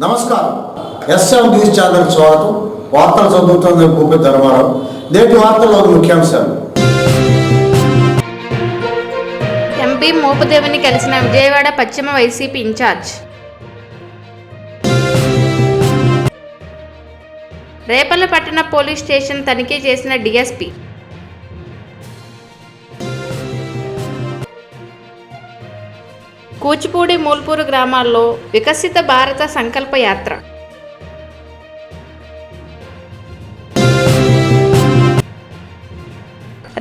నమస్కారం. S M news channel స్వాగతం. వార్తలు చదువుతున్న భూపతి ధర్మారావు. నేటి వార్తల్లోని ముఖ్యాంశాలు. ఎంపీ మోపుదేవిని కలిసిన విజయవాడ పశ్చిమ వైసీపీ ఇన్ఛార్జ్. రేపల్లపట్టణ పోలీస్ స్టేషన్ తనిఖీ చేసిన డీఎస్పీ. కూచిపూడి మూల్పూరు గ్రామాల్లో వికసిత భారత సంకల్ప యాత్ర.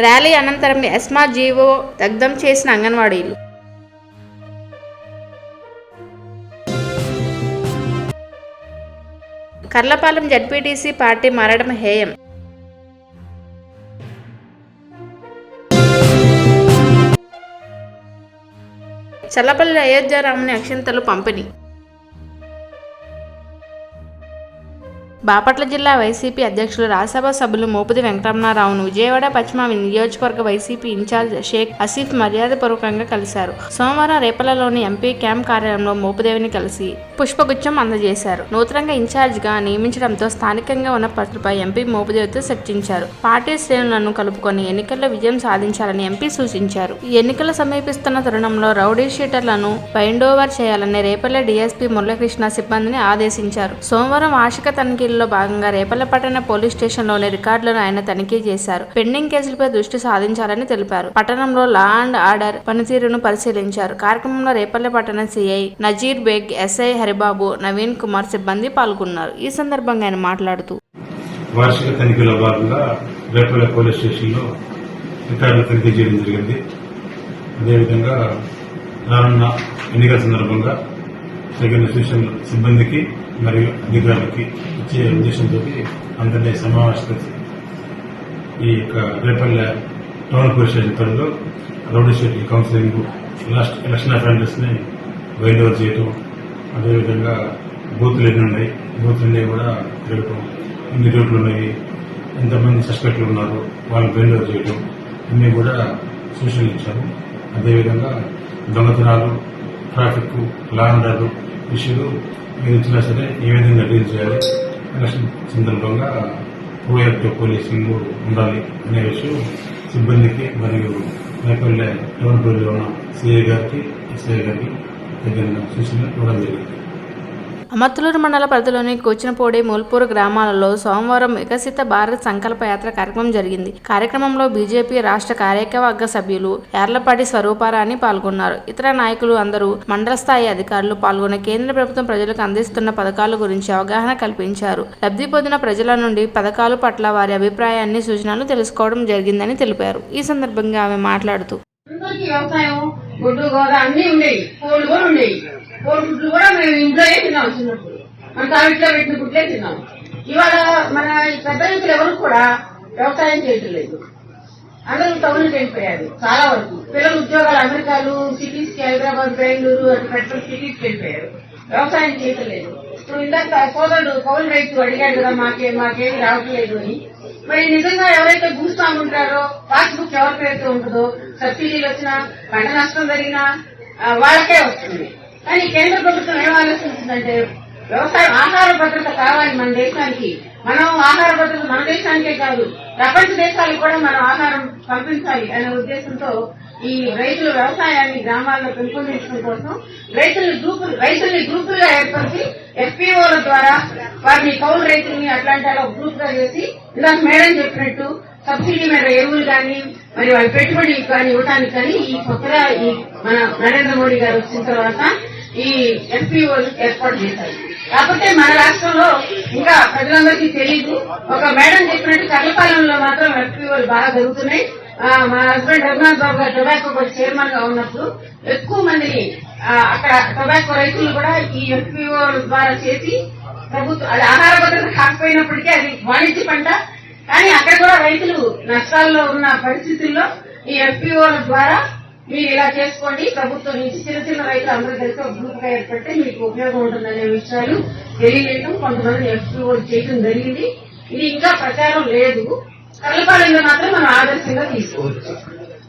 ర్యాలీ అనంతరం ఎస్మా జీవో దగ్ధం చేసిన అంగన్వాడీలు. కర్లపాలెం జడ్పీటీసీ పార్టీ మారడం హేయం. చల్లపల్లి అయోధ్యారాముని అక్షింతలు పంపిణీ. బాపట్ల జిల్లా వైసీపీ అధ్యక్షులు రాజ్యసభ సభ్యులు మోపుది వెంకటరమణారావును విజయవాడ పశ్చిమ నియోజకవర్గ వైసీపీ ఇన్ఛార్జ్ షేక్ ఆసిఫ్ మర్యాదపూర్వకంగా కలిశారు. సోమవారం రేపల్లలోని ఎంపీ క్యాంప్ కార్యాలయంలో మోపుదేవిని కలిసి పుష్పగుచ్చం అందజేశారు. నూతనంగా ఇన్ఛార్జిగా నియమించడంతో స్థానికంగా ఉన్న పరిస్థితులపై ఎంపీ మోపుదేవితో చర్చించారు. పార్టీ శ్రేణులను కలుపుకొని ఎన్నికల్లో విజయం సాధించాలని ఎంపీ సూచించారు. ఈ ఎన్నికలు సమీపిస్తున్న తరుణంలో రౌడీ షీటర్లను బైండ్ ఓవర్ చేయాలని రేపల్లె డీఎస్పీ మురళీకృష్ణ సిబ్బందిని ఆదేశించారు. సోమవారం వార్షిక తనిఖీ లో భాగంగా రేపల్లపట్టణ పోలీస్ స్టేషన్లోని రికార్డులను ఆయన తనిఖీ చేశారు. పెండింగ్ కేసులపై దృష్టి సాధించాలని తెలిపారు. పట్టణంలో లా అండ్ ఆర్డర్ పనితీరును పరిశీలించారు. కార్యక్రమంలో రేపల్లపట్టణ సిఐ నజీర్ బేగ్, ఎస్ఐ హరిబాబు, నవీన్ కుమార్ సిబ్బంది పాల్గొన్నారు. ఈ సందర్భంగా ఆయన మాట్లాడుతూ వార్షిక తనిఖీలో భాగంగా రేపల్లె పోలీస్ స్టేషన్లో రికార్డులు తనిఖీ చేయడం జరిగింది. అదేవిధంగా రానున్న ఎన్నికల సందర్భంగా తగిన సూచనలు సిబ్బందికి మరియు అధికారులకి ఇచ్చే ఉద్దేశంతో అందరినీ సమావేశపరిచి ఈ యొక్క రేపల్లె టౌన్ పోలీస్ స్టేషన్ పరిధిలో రౌడీ షీట్ల కౌన్సిలింగ్, లాస్ట్ ఎలక్షన్ అఫెండర్స్ ని బైండ్ ఓవర్ చేయటం, అదేవిధంగా బూతులు ఎన్ని ఉన్నాయి, బూతులన్నీ కూడా తిరగటం, ఎన్ని రోడ్లు ఉన్నాయి, ఎంతమంది సస్పెక్ట్లు ఉన్నారు, వాళ్ళని బైండ్ ఓవర్ చేయటం, అన్నీ కూడా సూచనలు ఇచ్చారు. అదేవిధంగా దొంగతనాలు, ట్రాఫిక్, లా అండ్ ఆర్డర్ ఇష్యూలు మీరు ఇచ్చినా సరే ఏ విధంగా డీల్ చేయాలి, ఎలక్షన్ సందర్భంగా ప్రోయాక్టివ్ పోలీసింగ్ ఉండాలి అనే విషయం సిబ్బందికి మరియు రేపల్లె టౌన్ పరిధిలో ఉన్న సిఐ గారికి, ఎస్ఐ గారికి తగిన సూచనలు ఇవ్వడం జరిగింది. అమర్తలూరు మండల పరిధిలోని కూచినపూడి మూల్పూరు గ్రామాలలో సోమవారం వికసిత భారత్ సంకల్ప యాత్ర కార్యక్రమం జరిగింది. కార్యక్రమంలో బీజేపీ రాష్ట్ర కార్యవర్గ సభ్యులు యార్లపాటి స్వరూపారాణి పాల్గొన్నారు. ఇతర నాయకులు అందరూ మండల స్థాయి అధికారులు పాల్గొని కేంద్ర ప్రభుత్వం ప్రజలకు అందిస్తున్న పథకాల గురించి అవగాహన కల్పించారు. లబ్ధి పొందిన ప్రజల నుండి పథకాల పట్ల వారి అభిప్రాయాన్ని, సూచనలు తెలుసుకోవడం జరిగిందని తెలిపారు. ఈ సందర్భంగా ఆమె మాట్లాడుతూ గుడ్లు కూడా మేము ఇంట్లో తిన్నాం. చిన్నప్పుడు మన తావిట్లో పెట్టిన గుడ్లే తిన్నాం. ఇవాళ మన పెద్ద రైతులు ఎవరు కూడా వ్యవసాయం చేయటం లేదు. అందరూ టౌన్కి వెళ్ళిపోయారు. చాలా వరకు పిల్లలు ఉద్యోగాలు అమెరికాలు, సిటీస్ కి, హైదరాబాద్, బెంగళూరు అటు పెట్రోల్ సిటీస్కి వెళ్ళిపోయారు. వ్యవసాయం చేయటం లేదు. ఇప్పుడు ఇందాక సోదరుడు కౌలు రైతు అడిగాడు కదా, మాకేమి రావట్లేదు అని. మరి నిజంగా ఎవరైతే భూస్వామి ఉంటారో పాస్బుక్ ఎవరి పేరుతో ఉంటుందో, సబ్సిడీలు వచ్చినా, పంట నష్టం జరిగినా వాళ్ళకే వస్తుంది. కానీ కేంద్ర ప్రభుత్వం ఏం ఆలోచిస్తుందంటే వ్యవసాయం, ఆహార భద్రత కావాలి మన దేశానికి. మనం ఆహార భద్రత మన దేశానికే కాదు, ప్రపంచ దేశాలకు కూడా మనం ఆహారం పంపించాలి అనే ఉద్దేశంతో ఈ రైతుల వ్యవసాయాన్ని గ్రామాల్లో పెంపొందించడం కోసం రైతుల్ని గ్రూపులుగా ఏర్పరిచి ఎఫ్పీఓల ద్వారా వారిని కౌలు రైతుల్ని అట్లాంటి గ్రూప్ గా చేసి ఇలా మేడం చెప్పినట్టు సబ్సిడీ మీద ఎరువులు కానీ మరి వాళ్ళ పెట్టుబడి కానీ ఇవ్వడానికి కానీ ఈ కొత్తగా ఈ మన నరేంద్ర మోడీ గారు వచ్చిన తర్వాత ఈ ఎఫ్పీఓలు ఏర్పాటు చేశారు. కాకపోతే మన రాష్ట్రంలో ఇంకా ప్రజలందరికీ తెలియదు. ఒక మేడం చెప్పినట్టు కర్లపాలెంలో మాత్రం ఎఫ్పీఓలు బాగా జరుగుతున్నాయి. మా హస్బెండ్ రఘునాథ్ బాబు గారు టొబాకో బోర్డు చైర్మన్ గా ఉన్నప్పుడు ఎక్కువ మందిని అక్కడ టొబాకో రైతులు కూడా ఈ ఎఫ్పీఓ ద్వారా చేసి ప్రభుత్వం, అది ఆహార భద్రత కాకపోయినప్పటికీ అది వాణిజ్య పంట, కానీ అక్కడ కూడా రైతులు నష్టాల్లో ఉన్న పరిస్థితుల్లో ఈ ఎఫ్పీఓల ద్వారా మీరు ఇలా చేసుకోండి, ప్రభుత్వం నుంచి చిన్న రైతులు అందరూ కలిసి ఒక గ్రూప్ గా ఏర్పడితే మీకు ఉపయోగం ఉంటుందనే విషయాలు తెలియజేయడం, కొంతమంది ఎఫ్పీఓలు చేయడం జరిగింది. ఇది ఇంకా ప్రచారం లేదు. కర్లపాలెంలో మాత్రం మనం ఆదర్శంగా తీసుకోవచ్చు.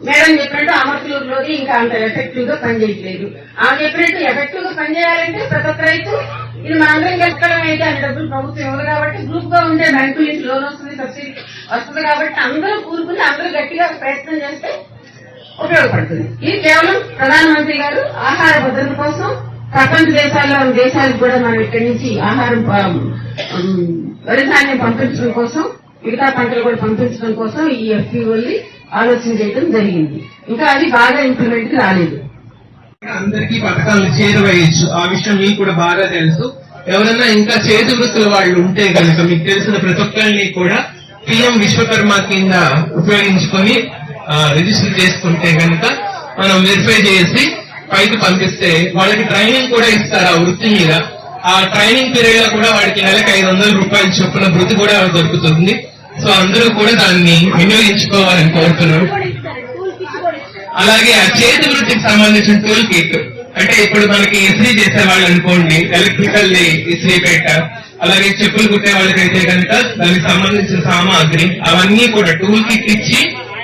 మేడం చెప్పినట్టు అమర్తలూరులోది ఇంకా అంత ఎఫెక్టివ్ గా పనిచేయట్లేదు. ఆమె చెప్పినట్టు ఎఫెక్టివ్ గా పనిచేయాలంటే ప్రతి ఒక్క రైతు ఇది మనందరం కష్టం అయితే అన్ని డబ్బులు ప్రభుత్వం ఇవ్వదు కాబట్టి గ్రూప్ గా ఉంటే బ్యాంకు నుంచి లోన్ వస్తుంది, సబ్సిడీ వస్తుంది కాబట్టి అందరూ కూరుకుని అందరూ గట్టిగా ప్రయత్నం చేస్తే ఉపయోగపడుతుంది. ఇది కేవలం ప్రధానమంత్రి గారు ఆహార భద్రత కోసం ప్రపంచ దేశాలకు కూడా మనం ఇక్కడి నుంచి ఆహారం వరి ధాన్యం పంపించడం కోసం, మిగతా పంటలు కూడా పంపించడం కోసం ఈ FPOల్ని ఆలోచన చేయడం జరిగింది. ఇంకా అది బాగా ఇంప్లిమెంట్ రాలేదు. అందరికీ పథకాలను చేరువేయచ్చు, ఆ విషయం మీకు కూడా బాగా తెలుసు. ఎవరైనా ఇంకా చేతి వృత్తుల వాళ్ళు ఉంటే కనుక మీకు తెలిసిన ప్రతి ఒక్కరిని కూడా PM విశ్వకర్మ కింద ఉపయోగించుకొని రిజిస్టర్ చేసుకుంటే కనుక మనం వెరిఫై చేసి పైకి పంపిస్తే వాళ్ళకి ట్రైనింగ్ కూడా ఇస్తారు ఆ వృత్తి మీద. ఆ ట్రైనింగ్ పీరియడ్ లో కూడా వాడికి నెలకు 500 రూపాయలు చొప్పున వృత్తి కూడా దొరుకుతుంది. సో అందరూ కూడా దాన్ని వినియోగించుకోవాలని కోరుతున్నాం. అలాగే ఆ చేతి వృత్తికి సంబంధించిన టూల్ కిట్ అంటే ఇప్పుడు మనకి ఇస్త్రీ చేసే వాళ్ళు అనుకోండి, ఎలక్ట్రికల్ ఇస్త్రీ పెట్ట, అలాగే చెప్పులు కుట్టే వాళ్ళకైతే కనుక దానికి సంబంధించిన సామాగ్రి అవన్నీ కూడా టూల్ కిట్ ఇచ్చి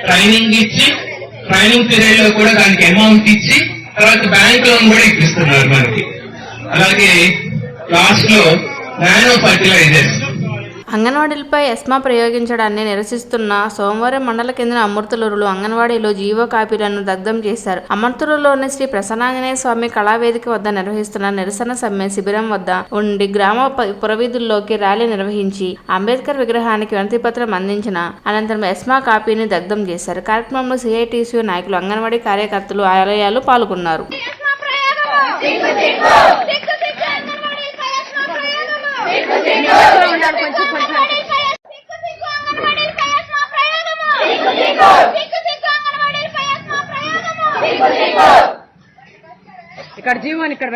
ట్రైనింగ్ పీరియడ్ లో కూడా దానికి అమౌంట్ ఇచ్చి తర్వాత బ్యాంక్ లోన్ కూడా ఇప్పిస్తున్నారు మనకి. అలాగే లాస్ట్ లో నానో ఫర్టిలైజర్స్ అంగన్వాడీలపై ఎస్మా ప్రయోగించడాన్ని నిరసిస్తున్న సోమవారం మండల కేంద్రం అమర్తలూరులో అంగన్వాడీలో జీవో కాపీలను దగ్ధం చేశారు. అమర్తలూరులోని శ్రీ ప్రసన్నాంజనేయ స్వామి కళావేదిక వద్ద నిర్వహిస్తున్న నిరసన సమ్మె శిబిరం వద్ద ఉండి గ్రామ పురవీధుల్లోకి ర్యాలీ నిర్వహించి అంబేద్కర్ విగ్రహానికి వినతిపత్రం అందించిన అనంతరం ఎస్మా కాపీని దగ్ధం చేశారు. కార్యక్రమంలో CITCU నాయకులు, అంగన్వాడీ కార్యకర్తలు, ఆలయాలు పాల్గొన్నారు. ఇక్కడ జీవన్ ఇక్కడ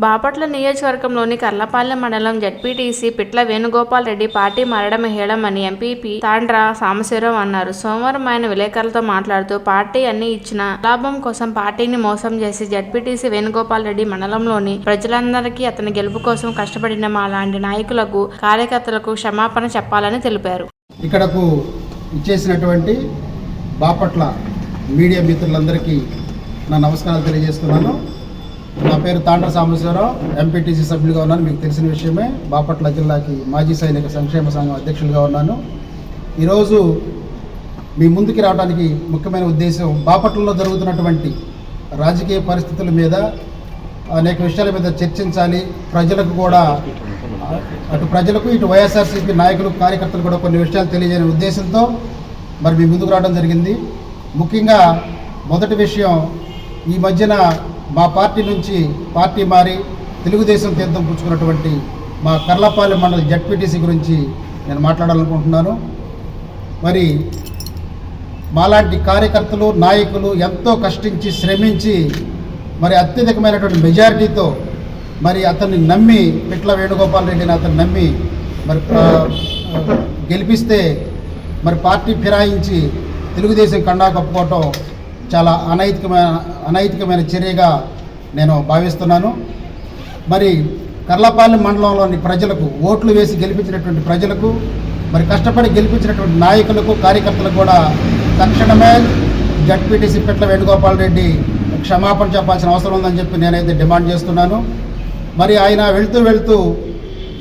బాపట్ల నియోజకవర్గంలోని కర్లపాలెం మండలం జడ్పీటీసీ పిట్ల వేణుగోపాల్ రెడ్డి పార్టీ మారడం హేళమని ఎంపీపీ తాండ్ర సాంబశివరావు అన్నారు. సోమవారం ఆయన విలేకరులతో మాట్లాడుతూ పార్టీ అన్ని ఇచ్చిన లాభం కోసం పార్టీని మోసం చేసి జడ్పీటీసీ వేణుగోపాల్ రెడ్డి మండలంలోని ప్రజలందరికీ అతని గెలుపు కోసం కష్టపడిన మా లాంటి నాయకులకు, కార్యకర్తలకు క్షమాపణ చెప్పాలని తెలిపారు. ఇక్కడకు ఇచ్చేసినటువంటి బాపట్ల మీడియా మిత్రులందరికీ నా నమస్కారాలు తెలియజేస్తున్నాను. నా పేరు తాండ్ర సాంబశివరావు, ఎంపీటీసీ సభ్యులుగా ఉన్నాను. మీకు తెలిసిన విషయమే. బాపట్ల జిల్లాకి మాజీ సైనిక సంక్షేమ సంఘం అధ్యక్షులుగా ఉన్నాను. ఈరోజు మీ ముందుకి రావడానికి ముఖ్యమైన ఉద్దేశం బాపట్లలో జరుగుతున్నటువంటి రాజకీయ పరిస్థితుల మీద, అనేక విషయాల మీద చర్చించాలి. ప్రజలకు కూడా, అటు ప్రజలకు ఇటు వైఎస్ఆర్సీపీ నాయకులు, కార్యకర్తలు కూడా కొన్ని విషయాలు తెలియజేయని ఉద్దేశంతో మరి మీ ముందుకు రావడం జరిగింది. ముఖ్యంగా మొదటి విషయం, ఈ మధ్యన మా పార్టీ నుంచి పార్టీ మారి తెలుగుదేశం తీర్థం పుచ్చుకున్నటువంటి మా కర్లపాలెం మండల జడ్పీటీసీ గురించి నేను మాట్లాడాలనుకుంటున్నాను. మరి మాలాంటి కార్యకర్తలు, నాయకులు ఎంతో కష్టించి, శ్రమించి మరి అత్యధికమైనటువంటి మెజారిటీతో మరి అతన్ని నమ్మి, పిట్ల వేణుగోపాల్ రెడ్డిని అతన్ని నమ్మి మరి గెలిపిస్తే మరి పార్టీ ఫిరాయించి తెలుగుదేశం కండా కప్పుకోవటం చాలా అనైతికమైన చర్యగా నేను భావిస్తున్నాను. మరి కర్లపాలెం మండలంలోని ప్రజలకు, ఓట్లు వేసి గెలిపించినటువంటి ప్రజలకు, మరి కష్టపడి గెలిపించినటువంటి నాయకులకు, కార్యకర్తలకు కూడా తక్షణమే జడ్పీటీసీ పిట్ల వేణుగోపాల్ రెడ్డి క్షమాపణ చెప్పాల్సిన అవసరం ఉందని చెప్పి నేనైతే డిమాండ్ చేస్తున్నాను. మరి ఆయన వెళ్తూ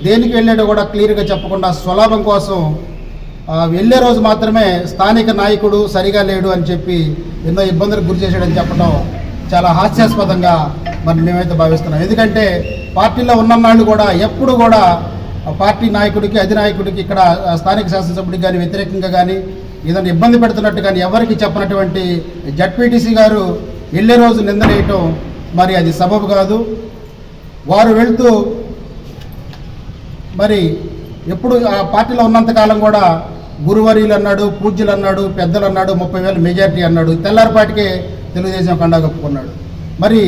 దేనికి వెళ్ళాడో కూడా క్లియర్గా చెప్పకుండా స్వలాభం కోసం వెళ్ళే రోజు మాత్రమే స్థానిక నాయకుడు సరిగా లేడు అని చెప్పి ఎన్నో ఇబ్బందులకు గురి చేశాడని చెప్పడం చాలా హాస్యాస్పదంగా మరి మేమైతే భావిస్తున్నాం. ఎందుకంటే పార్టీలో ఉన్నన్నాళ్ళు కూడా ఎప్పుడు కూడా పార్టీ నాయకుడికి అధినాయకుడికి ఇక్కడ స్థానిక శాసనసభ్యుడికి కానీ వ్యతిరేకంగా కానీ ఏదైనా ఇబ్బంది పెడుతున్నట్టు కానీ ఎవరికి చెప్పనటువంటి జడ్పీటీసీ గారు వెళ్ళే రోజు నిందలేయటం మరి అది సబబు కాదు. వారు వెళ్తూ మరి ఎప్పుడు ఆ పార్టీలో ఉన్నంతకాలం కూడా గురువర్యులు అన్నాడు, పూజ్యులు అన్నాడు, పెద్దలు అన్నాడు, 30,000 మెజార్టీ అన్నాడు. తెల్లారిపాటికే తెలుగుదేశం కండా కప్పుకున్నాడు. మరి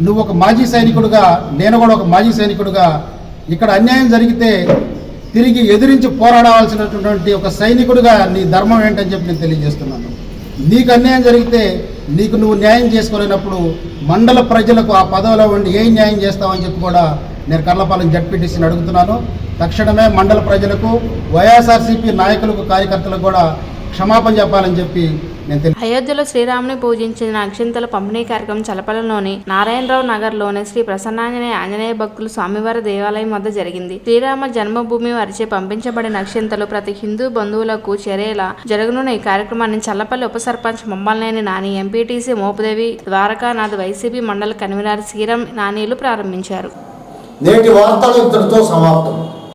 నువ్వు ఒక మాజీ సైనికుడుగా, నేను కూడా ఒక మాజీ సైనికుడుగా ఇక్కడ అన్యాయం జరిగితే తిరిగి ఎదిరించి పోరాడవలసినటువంటి ఒక సైనికుడిగా నీ ధర్మం ఏంటని చెప్పి నేను తెలియజేస్తున్నాను. నీకు అన్యాయం జరిగితే నీకు నువ్వు న్యాయం చేసుకోలేనప్పుడు మండల ప్రజలకు ఆ పదవిలో ఉండి ఏం న్యాయం చేస్తావని చెప్పి కూడా నేను కర్లపాలెం జడ్పీటీసీని అడుగుతున్నాను. తక్షణమే మండల ప్రజలకు, వైఎస్ఆర్సీపీ నాయకులకు, కార్యకర్తలకు కూడా క్షమాపణ చెప్పాలని చెప్పి నేను అయోధ్యలో శ్రీరాముని పూజించిన అక్షింతల పంపిణీ కార్యక్రమం చలపలలోని నారాయణరావు నగర్లోని శ్రీ ప్రసన్నాంజనేయ ఆంజనేయ భక్తులు స్వామివారి దేవాలయం వద్ద జరిగింది. శ్రీరామ జన్మభూమి వారిచే పంపించబడిన అక్షింతలు ప్రతి హిందూ బంధువులకు చేరేలా జరగనున్న ఈ కార్యక్రమాన్ని చల్లపల్లి ఉప సర్పంచ్ మొమ్మలనేని నాని, ఎంపీటీసీ మోపుదేవి ద్వారకానాథ్, వైసీపీ మండల కన్వీనర్ శ్రీరామ్ నానీలు ప్రారంభించారు. నేటి వార్తలు ఇంతటితో సమాప్తం.